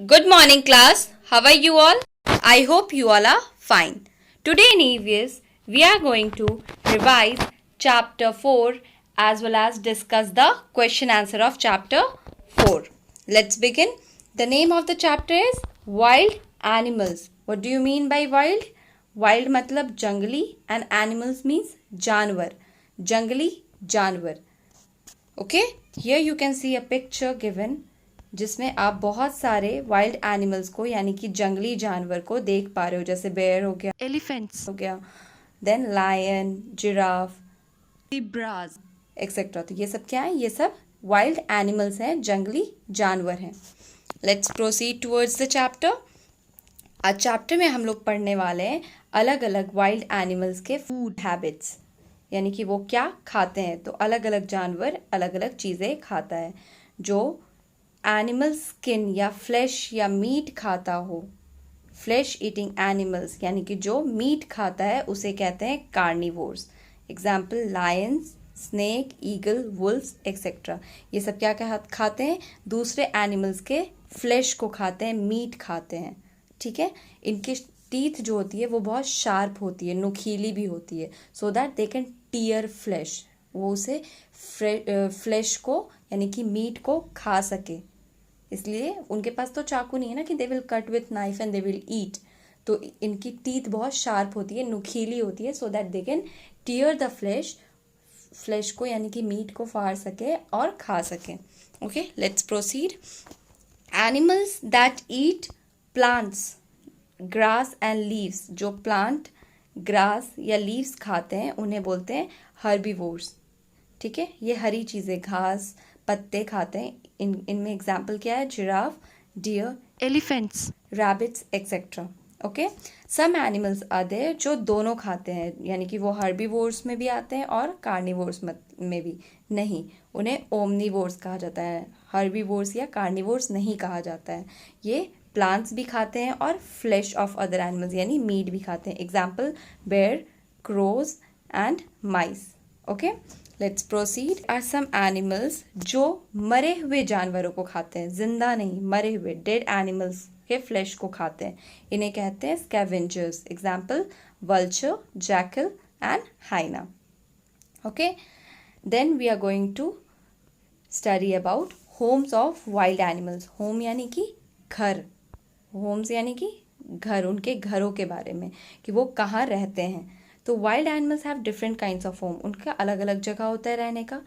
Good morning, class. How are you all? I hope you all are fine. Today in EVS, we are going to revise chapter 4 as well as discuss the question answer of chapter 4. Let's begin. The name of the chapter is Wild Animals. What do you mean by wild? Wild मतलब जंगली and animals means जानवर. जंगली जानवर. Okay, here you can see a picture given जिसमें आप बहुत सारे wild animals को यानी कि जंगली जानवर को देख पा रहे हो, जैसे बेयर हो गया, एलिफेंट्स हो गया, देन लायन, जिराफ, ज़ीब्रास एक्सेट्रा. तो ये सब क्या है? ये सब वाइल्ड एनिमल्स हैं, जंगली जानवर हैं. Let's proceed towards the chapter. आज चैप्टर में हम लोग पढ़ने वाले हैं अलग अलग वाइल्ड एनिमल्स के फूड हैबिट्स, यानी कि वो क्या खाते हैं. तो अलग अलग जानवर अलग अलग चीज़ें खाता है. जो एनिमल स्किन या फ्लैश या मीट खाता हो, फ्लैश ईटिंग एनिमल्स यानी कि जो मीट खाता है उसे कहते हैं carnivores. Example Lions, snake, eagle, Wolves etcetera. ये सब क्या खाते हैं? दूसरे एनिमल्स के फ्लैश को खाते हैं, मीट खाते हैं. ठीक है. इनकी टीथ जो होती है वो बहुत शार्प होती है, नुकीली भी होती है, so that they can tear flesh. वो उसे फ्लैश को यानी कि मीट को खा सके. इसलिए उनके पास तो चाकू नहीं है ना कि they will cut with knife and they will eat. तो इनकी टीथ बहुत शार्प होती है, नुकीली होती है, so that they can tier the flash को यानी कि मीट को फाड़ सके और खा सके. Okay, let's proceed. Animals that eat plants, grass and leaves. जो प्लांट, ग्रास या लीव्स खाते हैं उन्हें बोलते हैं हर्बीवोर्स. ठीक है. ये हरी चीज़ें, घास, पत्ते खाते हैं. इनमें एग्जाम्पल क्या है? Giraffe, deer, elephants, rabbits etcetera. Okay. Some animals are there जो दोनों खाते हैं, यानी कि वो हर्बीवोर्स में भी आते हैं और कार्निवोर्स में भी. नहीं, उन्हें ओमनीवोर्स कहा जाता है. हर्बीवोर्स या कार्निवोर्स नहीं कहा जाता है. ये प्लांट्स भी खाते हैं और फ्लैश ऑफ अदर एनिमल्स यानी मीट भी खाते हैं. Example bear, crows and mice. Okay, let's proceed. Are some animals जो मरे हुए जानवरों को खाते हैं, जिंदा नहीं, मरे हुए डेड एनिमल्स के फ्लैश को खाते हैं. इन्हें कहते हैं scavengers. Example vulture, jackal and hyena. Okay, then we are going to study about homes of wild animals. Home यानी कि घर, होम्स यानी कि घर, उनके घरों के बारे में कि वो कहाँ रहते हैं. तो wild animals have different kinds of home. उनका अलग अलग जगह होता है रहने का.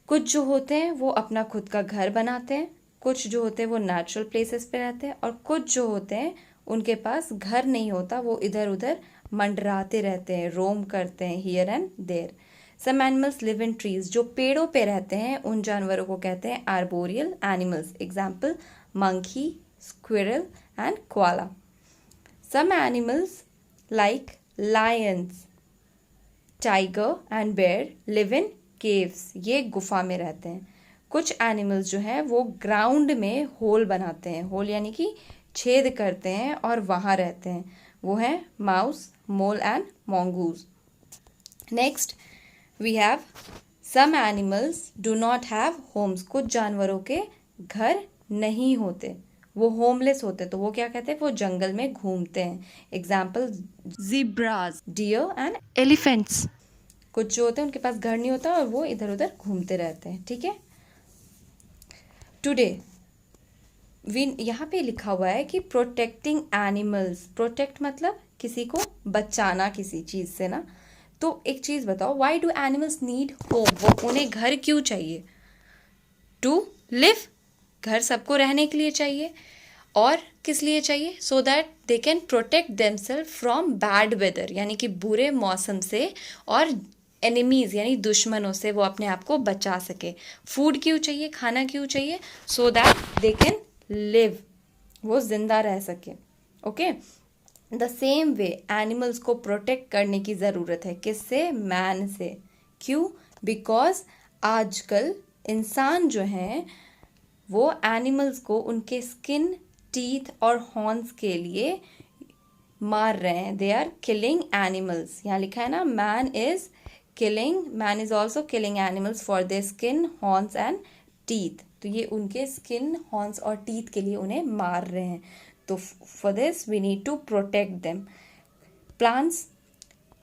कुछ जो होते हैं वो अपना खुद का घर बनाते हैं, कुछ जो होते हैं वो नेचुरल प्लेसेस पे रहते हैं, और कुछ जो होते हैं उनके पास घर नहीं होता, वो इधर उधर मंडराते रहते हैं, रोम करते हैं here and there. Some animals live in trees. जो पेड़ों पे रहते हैं उन जानवरों को कहते हैं arboreal animals. Example monkey, squirrel and koala. Some animals like lions, tiger and bear live in caves. ये गुफा में रहते हैं. कुछ एनिमल्स जो हैं वो ग्राउंड में होल बनाते हैं, होल यानी कि छेद करते हैं और वहाँ रहते हैं. वो हैं mouse, mole and mongoose. Next we have some animals do not have homes. कुछ जानवरों के घर नहीं होते, वो होमलेस होते. तो वो क्या कहते हैं? वो जंगल में घूमते हैं. Example zebras, deer and elephants. कुछ जो होते हैं उनके पास घर नहीं होता और वो इधर उधर घूमते रहते हैं. ठीक है. टुडे यहाँ पे लिखा हुआ है कि प्रोटेक्टिंग एनिमल्स. प्रोटेक्ट मतलब किसी को बचाना किसी चीज़ से ना. तो एक चीज़ बताओ, why do animals need home? वो उन्हें घर क्यों चाहिए? To live. घर सबको रहने के लिए चाहिए. और किस लिए चाहिए? So that they can protect themselves from bad weather, यानी कि बुरे मौसम से, और एनिमीज़ यानी दुश्मनों से वो अपने आप को बचा सके. फूड क्यों चाहिए? खाना क्यों चाहिए? So that they can live, वो जिंदा रह सके. Okay. The same way animals को प्रोटेक्ट करने की ज़रूरत है. किससे? मैन से. क्यों? बिकॉज आजकल इंसान जो हैं वो एनिमल्स को उनके स्किन, टीथ और हॉर्न्स के लिए मार रहे हैं. They are killing animals. यहाँ लिखा है ना, man is also killing animals for their skin, horns and teeth. तो ये उनके स्किन, हॉर्न्स और टीथ के लिए उन्हें मार रहे हैं। तो for this we need to protect them. Plants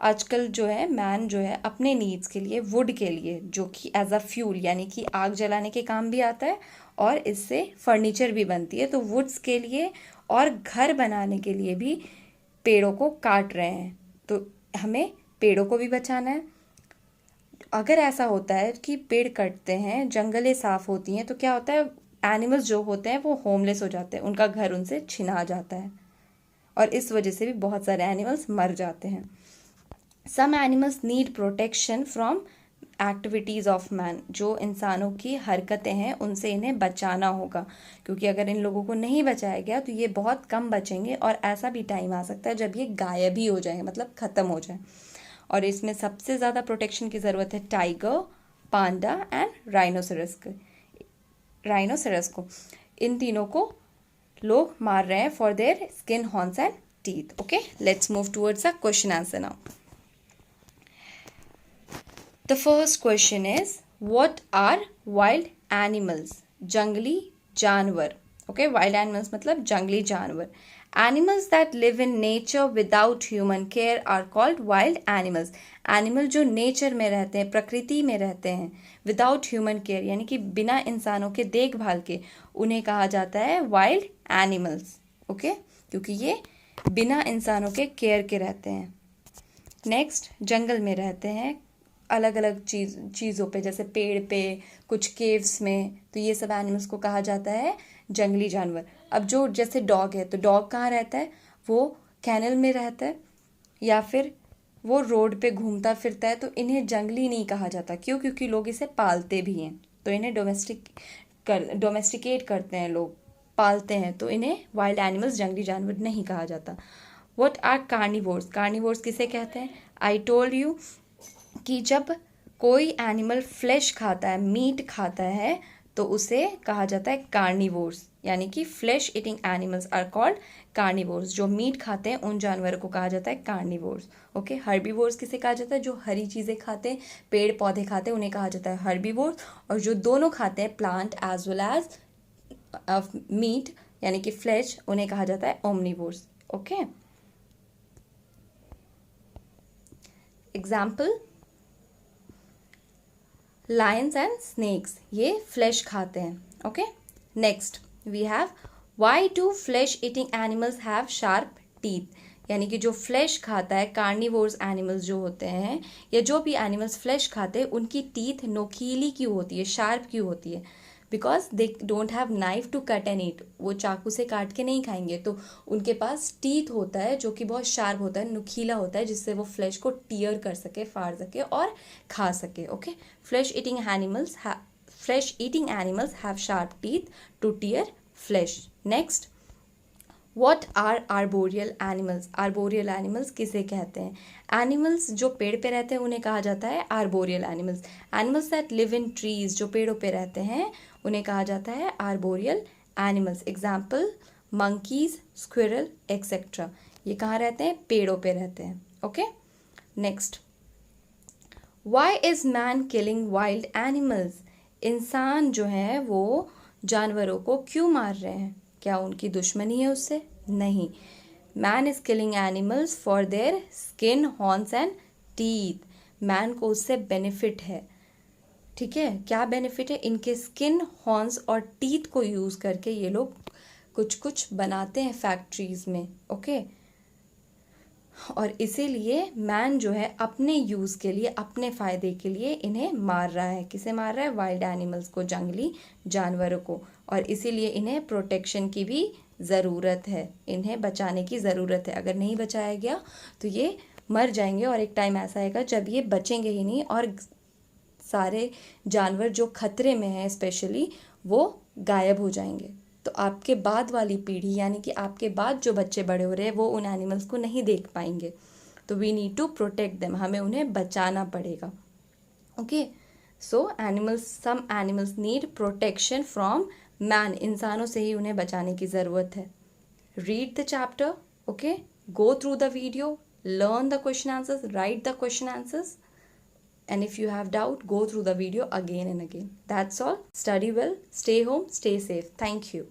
आजकल जो है मैन जो है अपने नीड्स के लिए वुड के लिए, जो कि एज अ फ्यूल यानी कि आग जलाने के काम भी आता है और इससे फर्नीचर भी बनती है, तो वुड्स के लिए और घर बनाने के लिए भी पेड़ों को काट रहे हैं। तो हमें पेड़ों को भी बचाना है। अगर ऐसा होता है कि पेड़ कटते हैं, जंगलें साफ होती हैं, तो क्या होता है, एनिमल्स जो होते हैं वो होमलेस हो जाते हैं, उनका घर उनसे छिना जाता है और इस वजह से भी बहुत सारे एनिमल्स मर जाते हैं। Some animals need protection from activities of man. जो इंसानों की हरकतें हैं उनसे इन्हें बचाना होगा, क्योंकि अगर इन लोगों को नहीं बचाया गया तो ये बहुत कम बचेंगे और ऐसा भी टाइम आ सकता है जब ये गायब ही हो जाएंगे, मतलब ख़त्म हो जाए। और इसमें सबसे ज़्यादा प्रोटेक्शन की ज़रूरत है टाइगर, पांडा एंड राइनोसेरस को। इन तीनों को लोग मार रहे हैं for their skin, horns and teeth. Okay, let's move towards the question answer now. The first question is, what are wild animals? जंगली जानवर। Okay, wild animals मतलब जंगली जानवर। Animals that live in nature without human care are called wild animals. Animal जो nature में रहते हैं, प्रकृति में रहते हैं, without human care यानी कि बिना इंसानों के देखभाल के, उन्हें कहा जाता है wild animals. Okay, क्योंकि ये बिना इंसानों के केयर के रहते हैं। नेक्स्ट, जंगल में रहते हैं अलग अलग चीज़ों पे, जैसे पेड़ पे, कुछ केव्स में, तो ये सब एनिमल्स को कहा जाता है जंगली जानवर। अब जो जैसे डॉग है, तो डॉग कहाँ रहता है, वो कैनल में रहता है या फिर वो रोड पे घूमता फिरता है, तो इन्हें जंगली नहीं कहा जाता। क्यों? क्योंकि लोग इसे पालते भी हैं, तो इन्हें डोमेस्टिकेट करते हैं, लोग पालते हैं, तो इन्हें वाइल्ड एनिमल्स, जंगली जानवर नहीं कहा जाता। What are carnivores? कार्निवोर्स किसे कहते हैं? आई टोल्ड यू कि जब कोई एनिमल फ्लैश खाता है, मीट खाता है, तो उसे कहा जाता है कार्निवोर्स, यानी कि flesh eating animals are called carnivores. जो मीट खाते हैं उन जानवरों को कहा जाता है कार्निवोर्स। ओके, हर्बीवोर्स किसे कहा जाता है? जो हरी चीज़ें खाते हैं, पेड़ पौधे खाते हैं, उन्हें कहा जाता है हर्बीवोर्स। और जो दोनों खाते हैं, plant as well as meat यानी कि फ्लैश, उन्हें कहा जाता है omnivores. Okay, example, lions and snakes, ये फ्लैश खाते हैं। Okay, next we have, why do flesh eating animals have sharp teeth? यानी कि जो फ्लैश खाता है, कार्निवोर्स एनिमल्स जो होते हैं, या जो भी एनिमल्स फ्लैश खाते हैं, उनकी टीथ नोकीली क्यों होती है, शार्प क्यों होती है? Because they don't have knife to cut and eat. वो चाकू से काट के नहीं खाएंगे, तो उनके पास टीथ होता है जो कि बहुत शार्प होता है, नुकीला होता है, जिससे वो फ्लैश को टीयर कर सके, फाड़ सके और खा सके। Okay, flesh eating animals have sharp teeth to tear flesh. Next, what are arboreal animals? Arboreal animals किसे कहते हैं? एनिमल्स जो पेड़ पे रहते हैं उन्हें कहा जाता है arboreal animals. Animals that live in trees, जो पेड़ों पे रहते हैं, उन्हें कहा जाता है arboreal animals. Example, monkeys, squirrel etcetera, ये कहाँ रहते हैं? पेड़ों पे रहते हैं। Okay, next, why is man killing wild animals? इंसान जो है वो जानवरों को क्यों मार रहे हैं? क्या उनकी दुश्मनी है उससे? नहीं। Man is killing animals for their skin, horns and teeth. Man को उससे बेनिफिट है। ठीक है, क्या बेनिफिट है? इनके स्किन, हॉर्न्स और टीथ को यूज़ करके ये लोग कुछ कुछ बनाते हैं फैक्ट्रीज में। ओके, और इसीलिए मैन जो है अपने यूज़ के लिए, अपने फ़ायदे के लिए इन्हें मार रहा है। किसे मार रहा है? वाइल्ड एनिमल्स को, जंगली जानवरों को। और इसीलिए इन्हें प्रोटेक्शन की भी ज़रूरत है, इन्हें बचाने की ज़रूरत है। अगर नहीं बचाया गया तो ये मर जाएंगे और एक टाइम ऐसा आएगा जब ये बचेंगे ही नहीं और सारे जानवर जो खतरे में हैं स्पेशली, वो गायब हो जाएंगे। तो आपके बाद वाली पीढ़ी यानी कि आपके बाद जो बच्चे बड़े हो रहे हैं वो उन एनिमल्स को नहीं देख पाएंगे। तो we need to protect them, हमें उन्हें बचाना पड़ेगा। Okay, so some animals need protection from man, इंसानों से ही उन्हें बचाने की ज़रूरत है। Read the chapter, okay, go through the video, learn the question answers, write the question answers And if you have doubt, go through the video again and again. That's all. Study well, stay home, stay safe. Thank you.